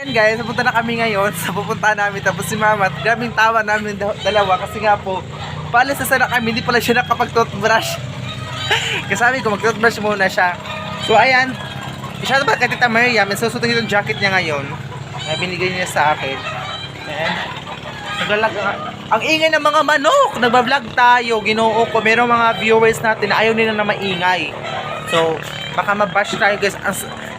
Ayan guys, napunta na kami ngayon sa pupuntahan namin. Tapos si Mama, grabing tawa namin dalawa kasi nga po, paalis na sana kami, hindi pala siya nakapag-toothbrush. Kasi sabi ko, mag-toothbrush muna siya. So ayan, siya ba kay Tita Maria, may susutin itong jacket niya ngayon na binigay niya sa akin. And ang ingay ng mga manok, nagbablog tayo, ginoo ko, merong mga viewers natin na ayaw nila na maingay. So, baka mabash tayo guys.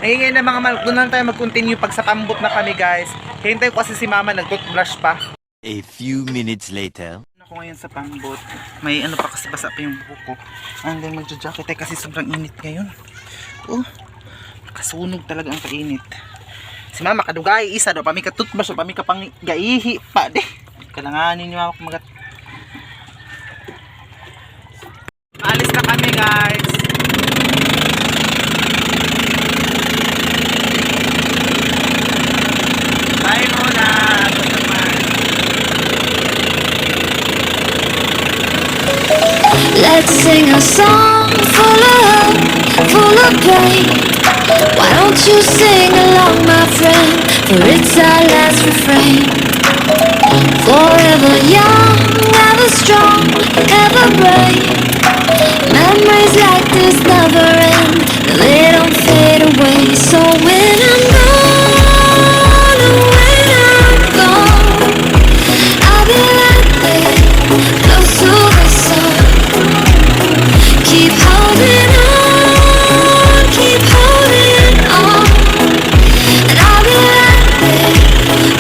Ang ingay ng mga manok, doon lang tayo mag-continue pag sa pambot na kami guys. Hintay ko kasi si Mama nag-toothbrush pa. A few minutes later. Ako ngayon sa pambot, may ano pa kasi basa pa yung buko ko. And then magja-jacket tayo kasi sobrang init ngayon. Oh, nakasunog talaga ang kainit. Si Mama kadugay isa daw, pami ka toothbrush, pami ka pang gaihi pa de. Kailanganin niyo ako magat. Alis na kami guys. Bye muna. Let's sing a song full of hope, full of pain. Why don't you sing along, my friend? For it's our last refrain. Forever young, ever strong, ever brave. Memories like this never end, they don't fade away. So when I'm gone, and when I'm gone, I'll be right there, close to the sun. Keep holding on, keep holding on, and I'll be right there,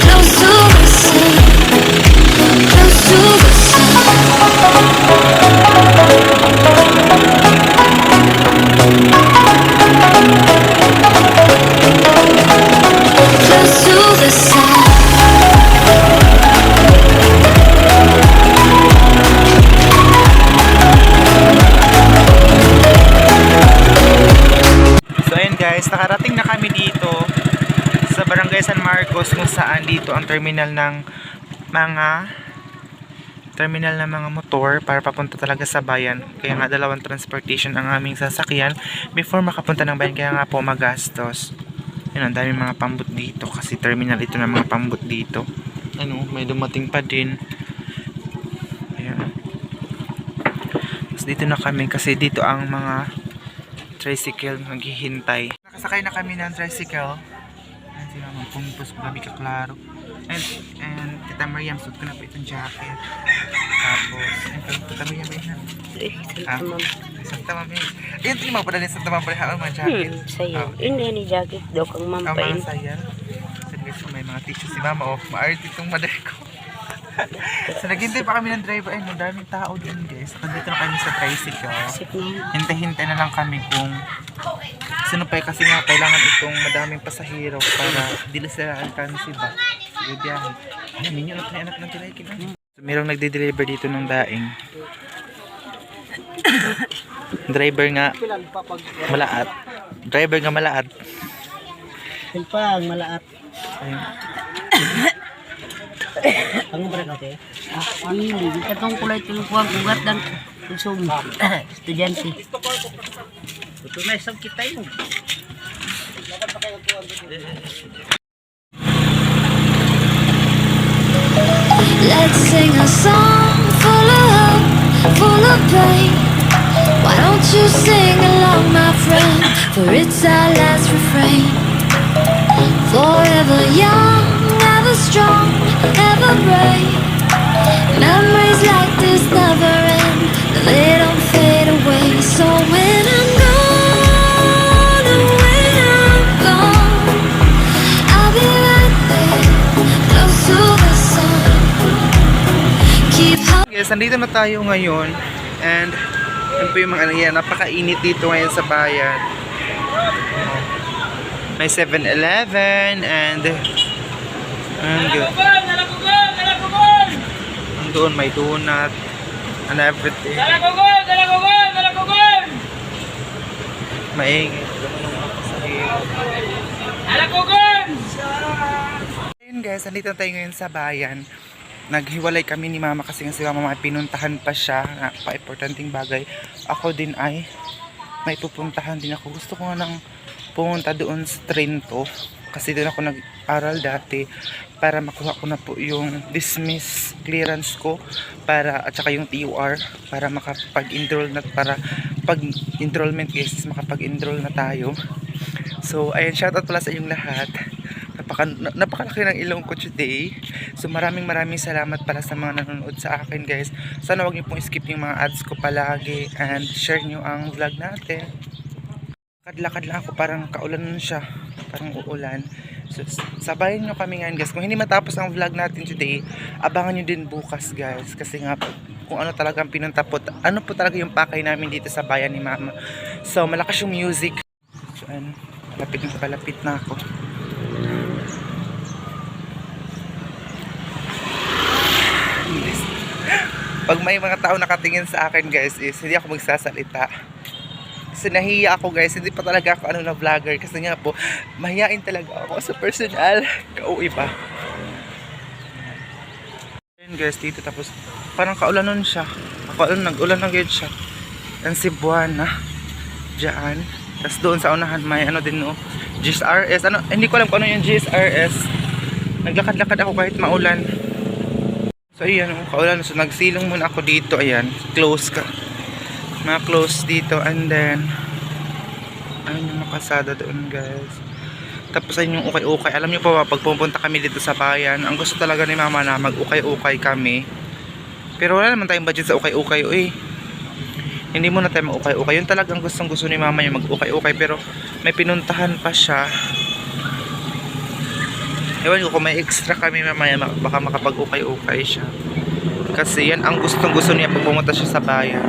close to the sun, close to the sun. Close to the sun. So ayun guys, nakarating na kami dito sa Barangay San Marcos kung saan dito ang terminal ng mga motor para papunta talaga sa bayan. Kaya nga dalawang transportation ang aming sasakyan before makapunta ng bayan, kaya nga po magastos. Yun, ang daming mga pambot dito kasi terminal ito ng mga pambot dito. Ano, may dumating pa din. Ayan. Tapos dito na kami kasi dito ang mga tricycle naghihintay. Nakasakay na kami ng tricycle. Ayan si Mama, pumpos, grabe ka klaro. And Tita Mariam, suot ko na po itong jacket. Tapos, Tita Mariam ba yan? Santa Mami. Ayun, ito yung mga padalin Santa Mami ang mga jacket. Sa'yo. Hindi ni jacket daw kang Ang mampain. mga sayal. So guys, may mga tissue si Mama. Oh, maarte itong mother ko. So naghintay pa kami ng driver. Ay, daming tao din guys. Nandito na kami sa tricycle. Hintay-hintay na lang kami kung sino pa kasi nga kailangan itong madaming pasahero para dili sila alkansi ba. Sige biyahe. Ano, ninyo na anak ng tilay. So, mayroong nagde-deliver dito ng daing. Driver nga malaat. Driver nga malaat. Pang malaat. Ayun. Ang break okay? Hindi. Katong kulay tulungan ugat ng kusog. Estudyante. Ito na isang kita yun. Let's sing a song full of hope, full of pain. Why don't you sing along, my friend? For it's our last refrain. Forever young, ever strong, ever brave. Memories like this never end, they don't fade away. So when I'm gone, and when I'm gone, I'll be right there, close to the sun. Keep holding. Yes, nandito na tayo ngayon. And yun po yung mga ano yan, napakainit dito ngayon sa bayan. May 7-Eleven and doon may donut and everything. Maingay. Ayun guys, nandito na tayo ngayon sa bayan. Naghiwalay kami ni Mama kasi nga si Mama may pinuntahan pa siya na pa-importanting bagay. Ako din ay may pupuntahan din ako. Gusto ko nga nang pumunta doon sa Trento kasi doon ako nag-aral dati para makuha ko na po yung dismiss clearance ko para at saka yung TUR para makapag-enroll na, para pag enrollment guys makapag-enroll na tayo. So ayun, shoutout pala sa inyong lahat. Napakalaki ng ilong ko today. So maraming salamat pala sa mga nanonood sa akin guys. Sana wag niyo pong skip yung mga ads ko palagi and share niyo ang vlog natin. Lakad lang ako, parang kaulan siya, parang uulan. So sabayan nyo kami ngayon guys. Kung hindi matapos ang vlog natin today, abangan nyo din bukas guys. Kasi nga po, kung ano talaga ang pinunta po, ano po talaga yung pakay namin dito sa bayan ni Mama. So malakas yung music. So ano, palapit na ako. Pag may mga tao nakatingin sa akin guys is hindi ako magsasalita. Kasi nahiya ako guys, hindi pa talaga ako na vlogger kasi nga po mahihain talaga ako sa personal. Kauwi pa. Ayan guys, dito tapos parang kaulanon siya. Nag-ulan na guys siya. Ang Cebuana diyan. Tapos doon sa unahan may ano din no, GSRS. Ano, hindi ko alam kung ano yung GSRS. Naglakad-lakad ako kahit maulan. So ayan, kaulan. So nagsilong muna ako dito. Ayan, close ka. Close dito and then ayun yung makasada doon guys. Tapos ayun yung ukay-ukay. Alam niyo pa pag pupunta kami dito sa bayan, ang gusto talaga ni Mama na mag-ukay-ukay kami. Pero wala naman tayong budget sa ukay-ukay Hindi muna tayo mag-ukay-ukay. Yun talagang gustong-gusto ni Mama yung mag-ukay-ukay, pero may pinuntahan pa siya. Ewan ko kung may extra kami mamaya, baka makapag-ukay-ukay siya. Kasi yan ang gustong-gusto niya pag pumunta siya sa bayan.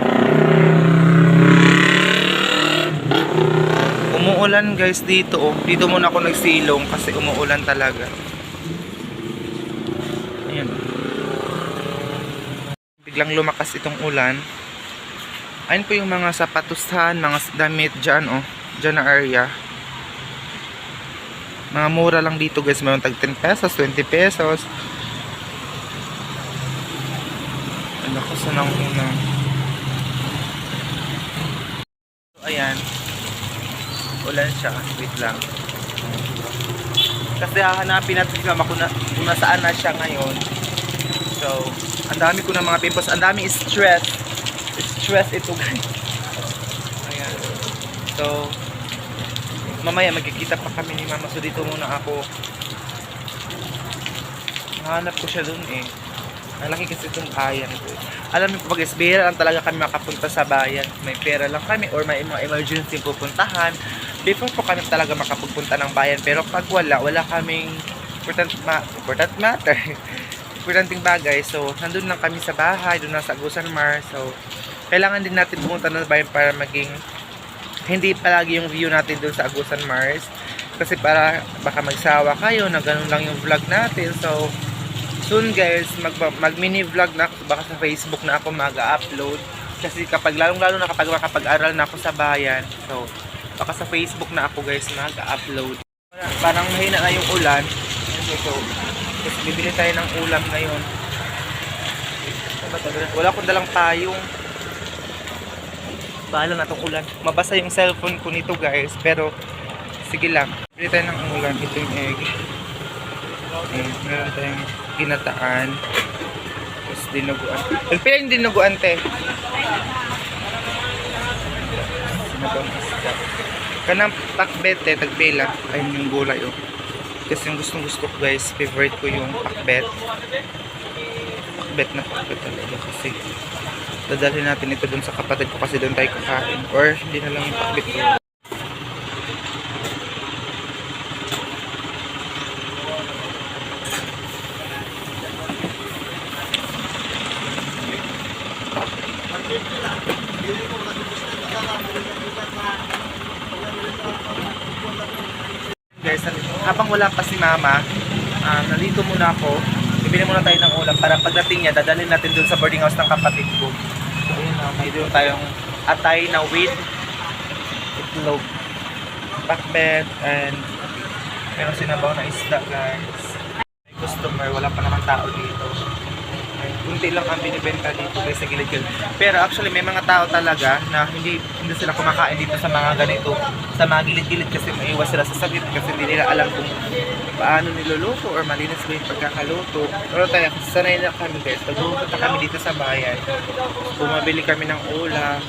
Umuulan guys dito Dito muna ako nagsilong kasi umuulan talaga. Ayan. Biglang lumakas itong ulan. Ayun po yung mga sapatusan, mga damit dyan dyan na area. Mga mura lang dito guys. Mayroon tag 10 pesos, 20 pesos. Ano ko sa nang una. So, ayan. Ulan siya. Wait lang. Kasi hahanapin natin si Mama kung nasaan na siya ngayon. So, ang dami ko ng mga pimples. Ang dami stress. Stress ito guys. Ayan. So, mamaya magkikita pa kami ni Mama. So, dito muna ako. Nahanap ko siya dun Malaki kasi itong bayan ko. Alam niyo po guys, bihira lang talaga kami makapunta sa bayan. May pera lang kami or may mga emergency pupuntahan. Before po kami talaga makapagpunta ng bayan. Pero pag wala kaming importanteng bagay. So, nandun lang kami sa bahay, doon na sa Agusan Mar. So, kailangan din natin pumunta ng bayan para maging hindi palagi yung view natin doon sa Agusan Mars. Kasi para baka magsawa kayo na ganun lang yung vlog natin. So, soon guys, mag mini vlog na ako. Baka sa Facebook na ako mag-upload. Kasi kapag lalong-lalo na kapag makapag-aral na ako sa bayan. So, baka sa Facebook na ako guys mag-upload. Parang mahina na yung ulan. So, bibili tayo ng ulam ngayon. Wala akong dalang payong. Bahala na itong ulan. Mabasa yung cellphone ko nito guys. Pero, sige lang. Bibili tayo ng ulam. Ito yung egg. Meron tayong ginataan. Tapos dinuguan. Nagpila yung dinuguan te. Sinabang isda. Kanang pakbet te, tagbela. Ayun yung gulay Kasi yung gustong gusto ko guys, favorite ko yung pakbet. Pakbet talaga kasi dadalhin natin ito dun sa kapatid ko kasi doon tayo kakain. Or hindi na lang yung pakbet ko. Guys, habang wala pa si Mama, nandito muna ako. Bibili muna tayo ng ulam para pagdating niya, dadalhin natin dun sa boarding house ng kapatid ko. So, ayun may doon tayong atay na with itlog, pakbet, and meron sinabaw na isda guys. May customer, wala pa naman tao dito. Ayun. kunti lang ang binibenta dito guys sa gilid-gilid. Pero actually may mga tao talaga na hindi sila kumakain dito sa mga ganito, sa mga gilid-gilid kasi maiwas sila sa sakit kasi hindi nila alam kung paano niluluto or malinis ba yung pagkakaluto. Pero tayo, sanay na kami guys. Pag-upunta kami dito sa bayan, bumabili kami ng ulam.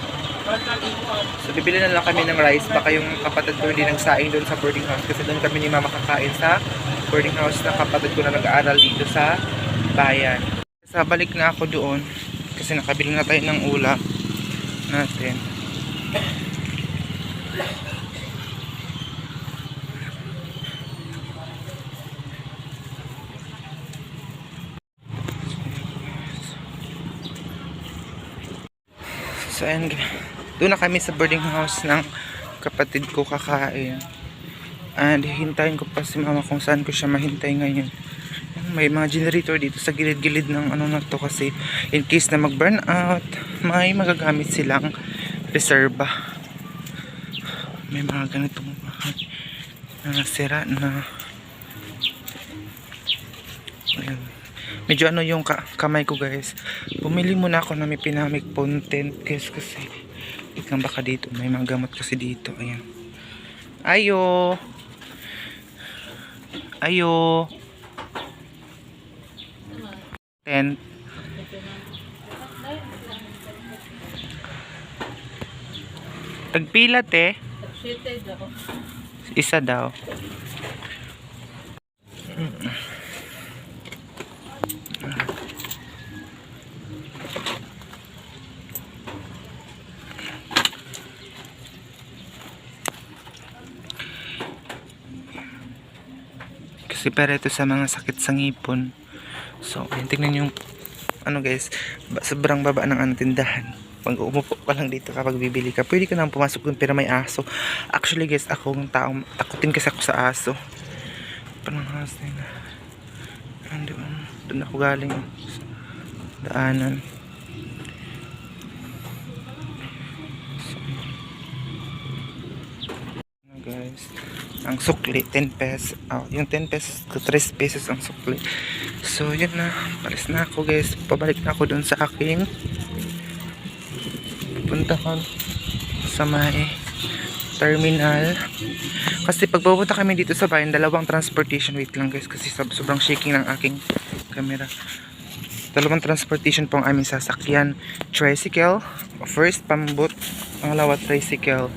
So bibili na lang kami ng rice. Baka yung kapatid ko hindi nagsaing doon sa boarding house kasi doon kami ni mama kakain sa boarding house na kapatid ko na nag-aaral dito sa bayan. Sa balik na ako doon kasi nakabili na tayo ng ulam natin. So ayan, doon na kami sa boarding house ng kapatid ko kakain. And hintayin ko pa si mama kung saan ko siya mahintay ngayon. May mga generator dito sa gilid-gilid ng ano na to kasi in case na mag-burn out, may magagamit silang reserva. May mga ganitong mga sira na ayan. Medyo ano yung kamay ko guys. Bumili muna ako na may pinamig content guys kasi ikang baka dito may mga gamot kasi dito. Ayan. Ayo. Ayo. Tent. Tagpila te. Isa daw. Kasi para ito sa mga sakit sa ngipon. So, ayan, tingnan yung ano guys, sobrang baba ng ano tindahan. Pag umupo ka lang dito kapag bibili ka, pwede ka nang pumasok dun pero may aso. Actually guys, akong taong takutin kasi ako sa aso. Parang aso na. Doon ako galing sa daanan. So, guys, ang sukli 10 pesos. Yung 10 pesos to 3 pesos ang sukli. So yun na, palis na ako guys. Pabalik na ako dun sa aking puntahan sa may terminal. Kasi pag pupunta kami dito sa bayan, dalawang transportation. Wait lang guys kasi sobrang shaking ng aking camera. Dalawang transportation po ang aming sasakyan. Tricycle, first pambot, pangalawa tricycle.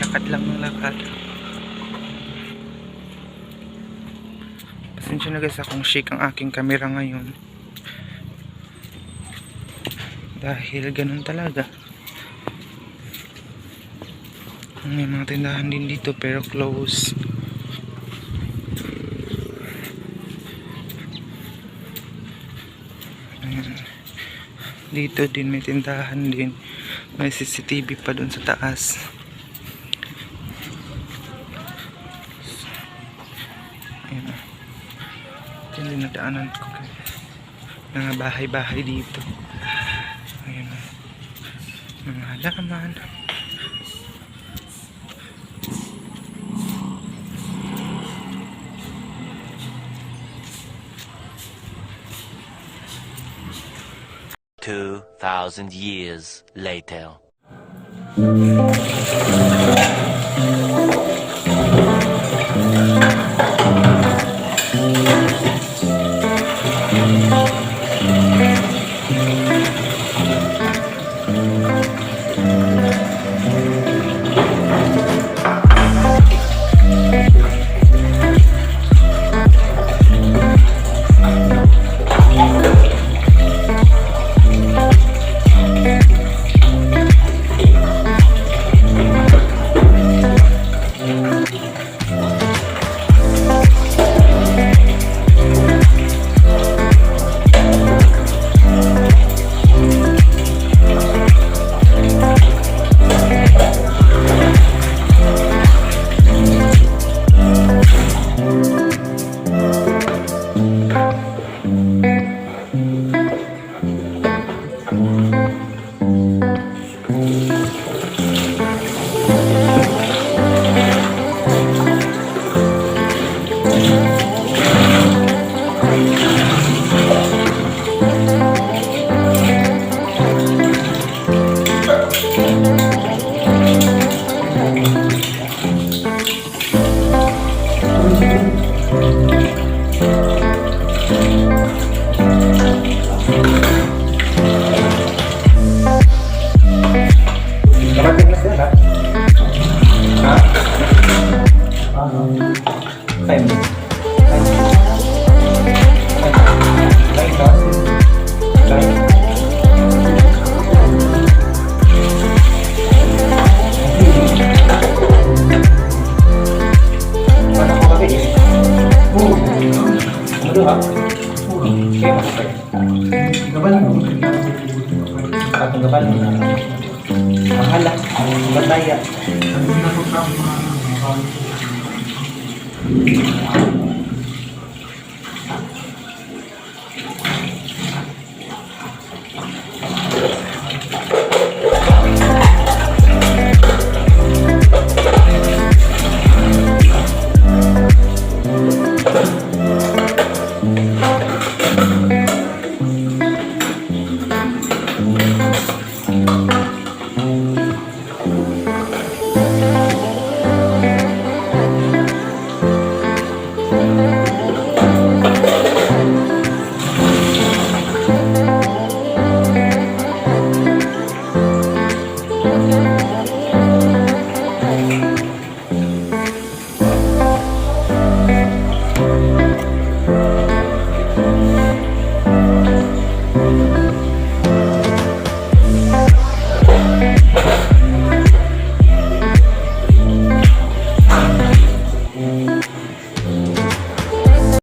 Lakad lang ng lakad. Pasensya na guys akong shake ang aking camera ngayon. Dahil ganun talaga. May mga tindahan din dito pero close. Ayan. Dito din may tindahan din. May CCTV pa dun sa taas. Ayan. Ito yung nadaanan ko guys. Mga bahay-bahay dito. Ayan. Mga halaman. Two 2,000 years later. Mahala.